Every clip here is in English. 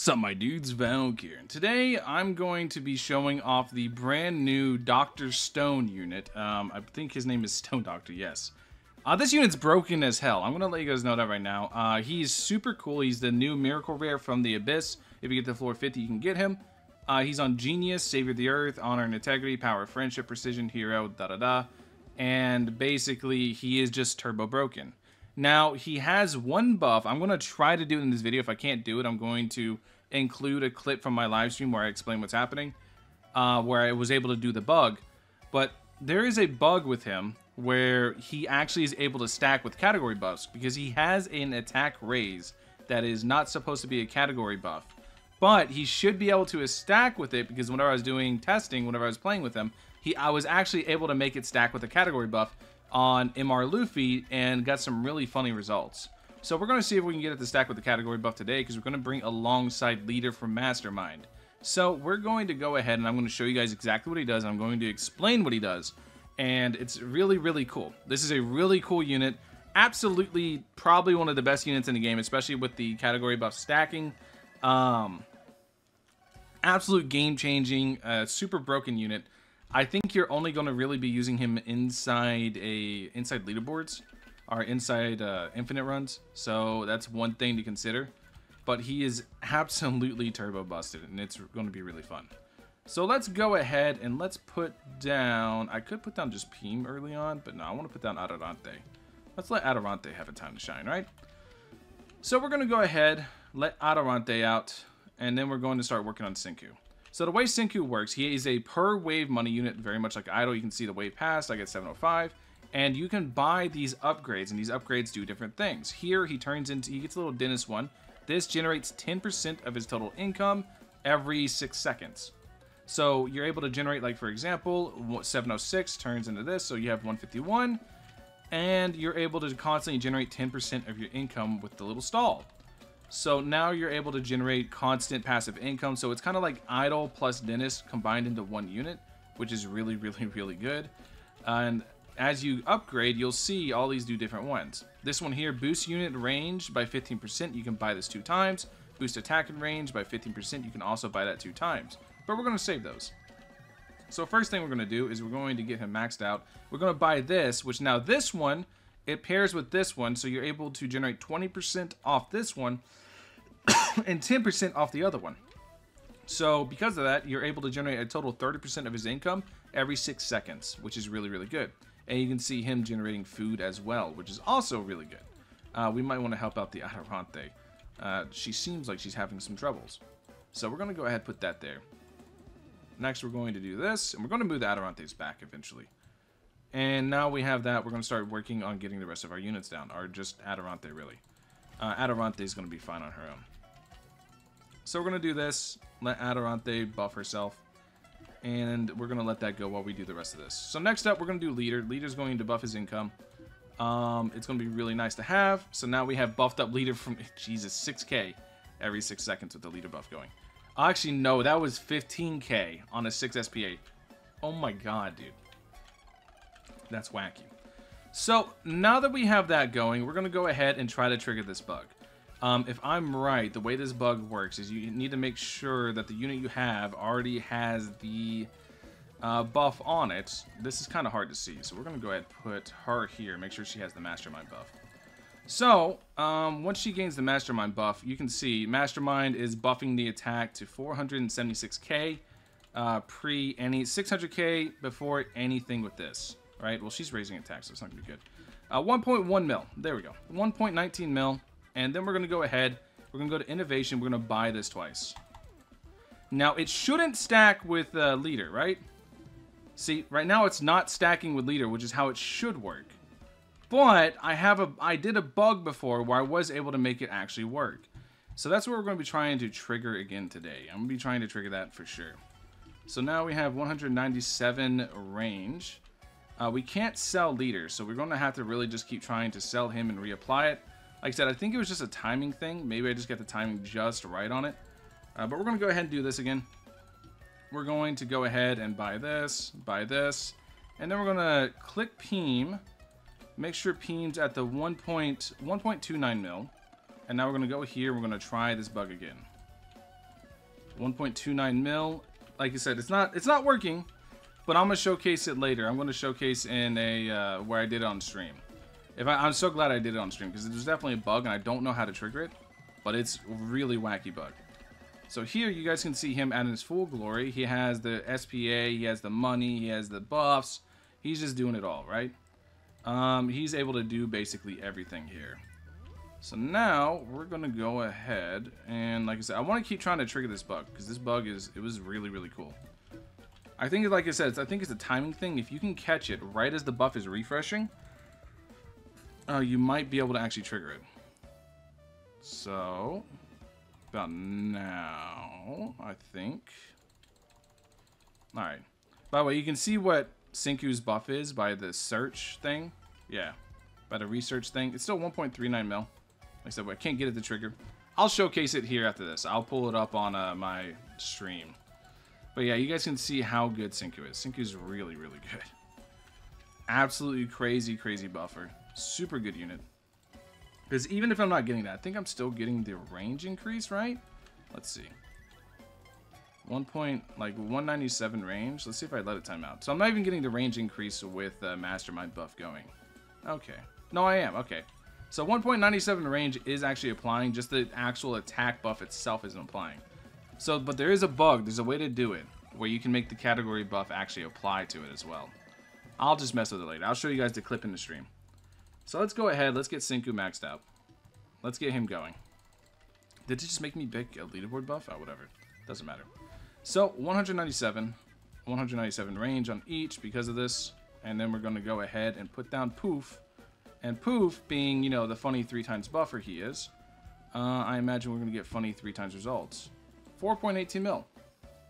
Sup my dudes, Valk here, and today I'm going to be showing off the brand new Dr. Stone unit. I think his name is Stone Doctor, yes. This unit's broken as hell. I'm going to let you guys know that right now. He's super cool. He's the new Miracle Rare from the Abyss. If you get to floor 50, you can get him. He's on Genius, Savior of the Earth, Honor and Integrity, Power of Friendship, Precision, Hero, da-da-da. And basically, he is just turbo broken. Now, he has one buff. I'm going to try to do it in this video. If I can't do it, I'm going to include a clip from my live stream where I explain what's happening, where I was able to do the bug. But there is a bug with him where he actually is able to stack with category buffs because he has an attack raise that is not supposed to be a category buff. But he should be able to stack with it because whenever I was doing testing, whenever I was playing with him, I was actually able to make it stack with a category buff on MR Luffy and got some really funny results. So we're going to see if we can get it to stack with the category buff today because we're going to bring alongside Leader from Mastermind. So we're going to go ahead and I'm going to show you guys exactly what he does. I'm going to explain what he does. And it's really, really cool. This is a really cool unit. Absolutely probably one of the best units in the game, especially with the category buff stacking. Absolute game-changing, super broken unit. I think you're only going to really be using him inside leaderboards or inside infinite runs. So that's one thing to consider. But he is absolutely turbo busted, and it's going to be really fun. So let's go ahead and let's put down... I could put down just Peem early on, but no, I want to put down Adorante. Let's let Adorante have a time to shine, right? So we're going to go ahead, let Adorante out, and then we're going to start working on Senku. So the way Senku works, he is a per wave money unit, very much like Idol. You can see the wave pass, I get 705. And you can buy these upgrades, and these upgrades do different things. Here, he gets a little dentist one. This generates 10% of his total income every 6 seconds. So you're able to generate, like for example, 706 turns into this, so you have 151. And you're able to constantly generate 10% of your income with the little stall. So now you're able to generate constant passive income. So it's kind of like Idol plus Dentist combined into one unit, which is really, really, really good. And as you upgrade, you'll see all these do different ones. This one here, boost unit range by 15%. You can buy this 2 times. Boost attack and range by 15%. You can also buy that 2 times. But we're going to save those. So first thing we're going to do is we're going to get him maxed out. We're going to buy this, which now this one, it pairs with this one. So you're able to generate 20% off this one and 10% off the other one. So because of that, you're able to generate a total 30% of his income every 6 seconds, which is really, really good. And you can see him generating food as well, which is also really good. We might want to help out the Adorante. She seems like she's having some troubles. So we're going to go ahead and put that there. Next, we're going to do this, and we're going to move the Adorantes back eventually. And now we have that, we're going to start working on getting the rest of our units down, or just Adorante, really. Adorante is going to be fine on her own. So we're going to do this, let Adorante buff herself, and we're going to let that go while we do the rest of this. So next up, we're going to do Leader. Leader's going to buff his income. It's going to be really nice to have. So now we have buffed up Leader from, Jesus, 6k every 6 seconds with the Leader buff going. Actually, no, that was 15k on a 6 SPA. Oh my god, dude. That's wacky. So now that we have that going, we're going to go ahead and try to trigger this bug. If I'm right, the way this bug works is you need to make sure that the unit you have already has the buff on it. This is kind of hard to see, so we're going to go ahead and put her here, make sure she has the Mastermind buff. So, once she gains the Mastermind buff, you can see Mastermind is buffing the attack to 476k pre any 600k before anything with this. Right? Well, she's raising attack, so it's not going to be good. 1.1 mil. There we go. 1.19 mil. And then we're going to go ahead. We're going to go to Innovation. We're going to buy this twice. Now, it shouldn't stack with Leader, right? See, right now it's not stacking with Leader, which is how it should work. But I did a bug before where I was able to make it actually work. So that's what we're going to be trying to trigger again today. I'm going to be trying to trigger that for sure. So now we have 197 range. We can't sell Leader, so we're going to have to really just keep trying to sell him and reapply it. Like I said, I think it was just a timing thing. Maybe I just got the timing just right on it. But we're going to go ahead and do this again. We're going to go ahead and buy this, and then we're going to click Peem. Make sure Peem's at the 1.29 mil. And now we're going to go here. We're going to try this bug again. 1.29 mil. Like I said, it's not working, but I'm gonna showcase it later. I'm gonna showcase in a where I did it on stream. I'm so glad I did it on stream because there's definitely a bug and I don't know how to trigger it, but it's a really wacky bug. So here you guys can see him at his full glory. He has the SPA, he has the money, he has the buffs. He's just doing it all, right? He's able to do basically everything here. So now we're gonna go ahead and, like I said, I want to keep trying to trigger this bug because this bug was really, really cool. I think, like I said, I think it's a timing thing. If you can catch it right as the buff is refreshing, you might be able to actually trigger it. So about now, I think. All right. By the way, you can see what Senku's buff is by the search thing. Yeah, by the research thing. It's still 1.39 mil. Like I said, I can't get it to trigger. I'll showcase it here after this. I'll pull it up on my stream. But yeah, you guys can see how good Senku is. Senku's really, really good. Absolutely crazy, crazy buffer. Super good unit. Because even if I'm not getting that, I think I'm still getting the range increase, right? Let's see. 197 range. Let's see if I let it time out. So I'm not even getting the range increase with Mastermind buff going. Okay. No, I am. Okay. So 1.97 range is actually applying. Just the actual attack buff itself isn't applying. So, but there is a bug. There's a way to do it where you can make the category buff actually apply to it as well. I'll just mess with it later. I'll show you guys the clip in the stream. So let's go ahead. Let's get Senku maxed out. Let's get him going. Did it just make me pick a leaderboard buff? Oh, whatever. Doesn't matter. So 197 range on each because of this. And then we're going to go ahead and put down Poof. And Poof being, you know, the funny 3 times buffer he is. I imagine we're going to get funny 3 times results. 4.18 mil.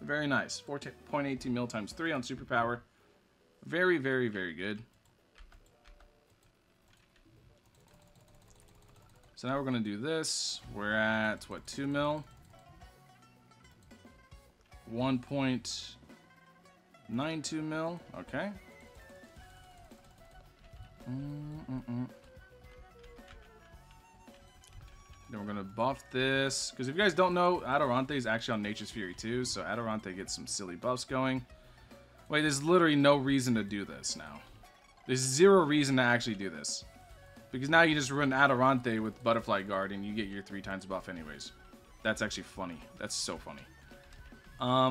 Very nice. 4.18 mil times 3 on superpower. Very, very, very good. So now we're going to do this. We're at, what, 2 mil? 1.92 mil. Okay. Then we're going to buff this. Because if you guys don't know, Adorante is actually on Nature's Fury too. So Adorante gets some silly buffs going. Wait, there's literally no reason to do this now. There's 0 reason to actually do this. Because now you just run Adorante with Butterfly Guard and you get your 3 times buff anyways. That's actually funny. That's so funny.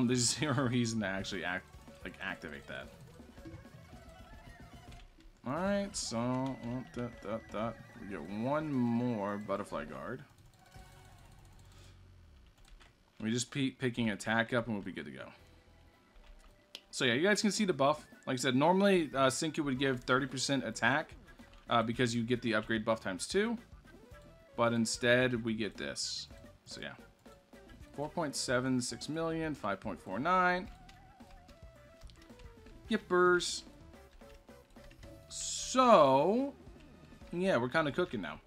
There's 0 reason to actually activate that. Alright, so we get 1 more Butterfly Guard. We just keep picking attack up and we'll be good to go. So yeah, you guys can see the buff. Like I said, normally Senku would give 30% attack because you get the upgrade buff times 2. But instead, we get this. So yeah. 4.76 million, 5.49. Yippers. So, yeah, we're kind of cooking now.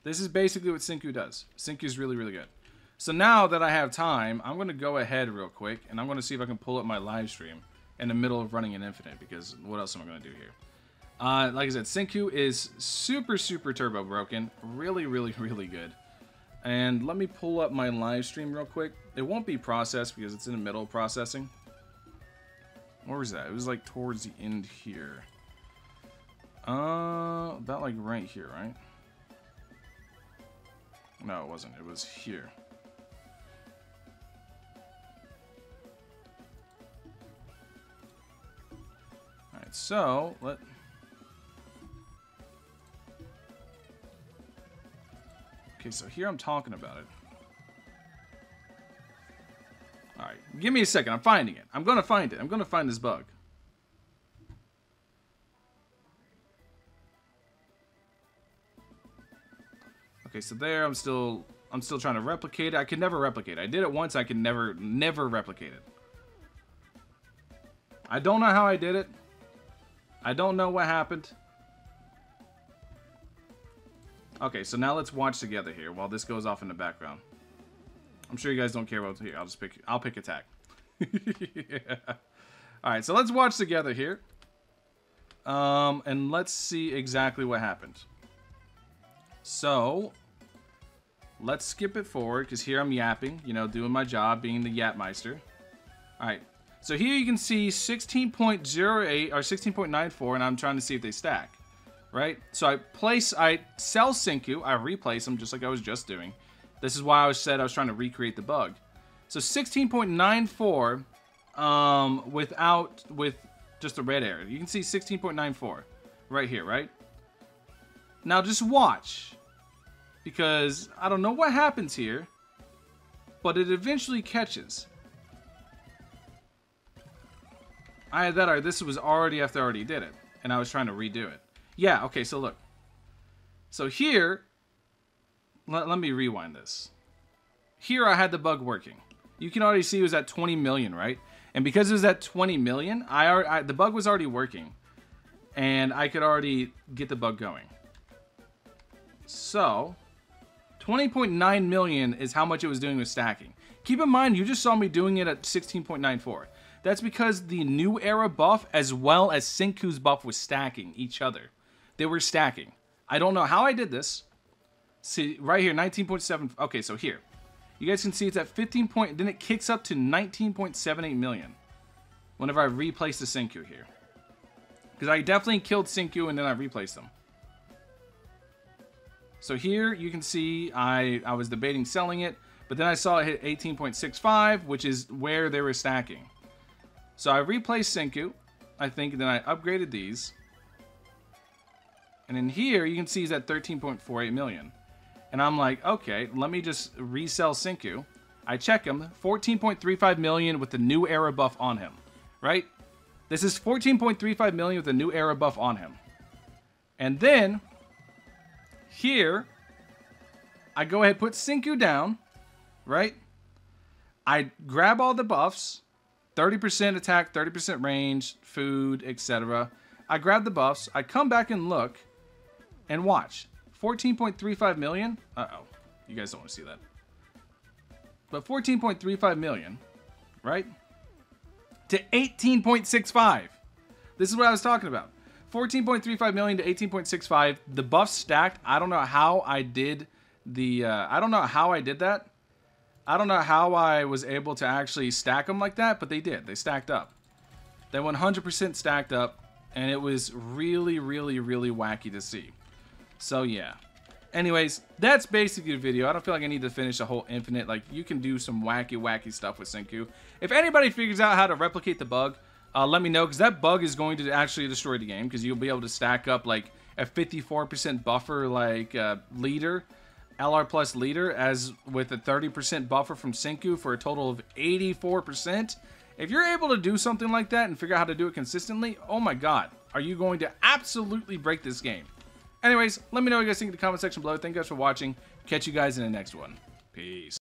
This is basically what Senku does. Senku's really, really good. So now that I have time, I'm going to go ahead real quick, and I'm going to see if I can pull up my live stream in the middle of running an infinite, because what else am I going to do here? Like I said, Senku is super, super turbo broken. Really, really, really good. And let me pull up my live stream real quick. It won't be processed because it's in the middle of processing. Where was that? It was like towards the end here. About like right here, right? No, it wasn't. It was here. Alright, so okay, so here I'm talking about it. Alright, give me a second. I'm finding it. I'm gonna find it. I'm gonna find this bug. Okay, so there, I'm still trying to replicate it. I could never replicate it. I did it once, I could never replicate it. I don't know how I did it. I don't know what happened. Okay, so now let's watch together here while this goes off in the background. I'm sure you guys don't care about here. I'll pick attack. Yeah. Alright, so let's watch together here. And let's see exactly what happened. So let's skip it forward because here I'm yapping, you know, doing my job, being the Yapmeister. All right, so here you can see 16.08 or 16.94, and I'm trying to see if they stack, right? So I sell Senku, I replace them just like I was just doing. This is why I said I was trying to recreate the bug. So 16.94 with just a red arrow. You can see 16.94 right here, right? Now just watch, because I don't know what happens here, but it eventually catches. This was already after I already did it, and I was trying to redo it. Yeah, okay, so look. So here, let me rewind this. Here I had the bug working. You can already see it was at 20 million, right? And because it was at 20 million, the bug was already working. And I could already get the bug going. So, 20.9 million is how much it was doing with stacking. Keep in mind, you just saw me doing it at 16.94. That's because the new era buff as well as Senku's buff was stacking each other. They were stacking. I don't know how I did this. See, right here, 19.7. Okay, so here. You guys can see it's at 15 point, then it kicks up to 19.78 million. Whenever I replace the Senku here. Because I definitely killed Senku and then I replaced them. So here you can see I was debating selling it, but then I saw it hit 18.65, which is where they were stacking. So I replaced Senku, I think, and then I upgraded these. And in here you can see he's at 13.48 million. And I'm like, okay, let me just resell Senku. I check him, 14.35 million with the new era buff on him, right? This is 14.35 million with the new era buff on him. And then, here, I go ahead and put Senku down, right? I grab all the buffs, 30% attack, 30% range, food, etc. I grab the buffs, I come back and look, and watch. 14.35 million. Uh-oh. You guys don't want to see that. But 14.35 million, right? To 18.65. This is what I was talking about. 14.35 million to 18.65. The buffs stacked. I don't know how I did the... I don't know how I did that. I don't know how I was able to actually stack them like that, but they did. They stacked up. They 100% stacked up, and it was really, really, really wacky to see. So yeah. Anyways, that's basically the video. I don't feel like I need to finish the whole infinite. Like, you can do some wacky stuff with Senku. If anybody figures out how to replicate the bug, let me know, because that bug is going to actually destroy the game, because you'll be able to stack up like a 54% buffer like leader, LR plus leader, as with a 30% buffer from Senku for a total of 84%. If you're able to do something like that and figure out how to do it consistently, oh my god, are you going to absolutely break this game. Anyways, let me know what you guys think in the comment section below. Thank you guys for watching. Catch you guys in the next one. Peace.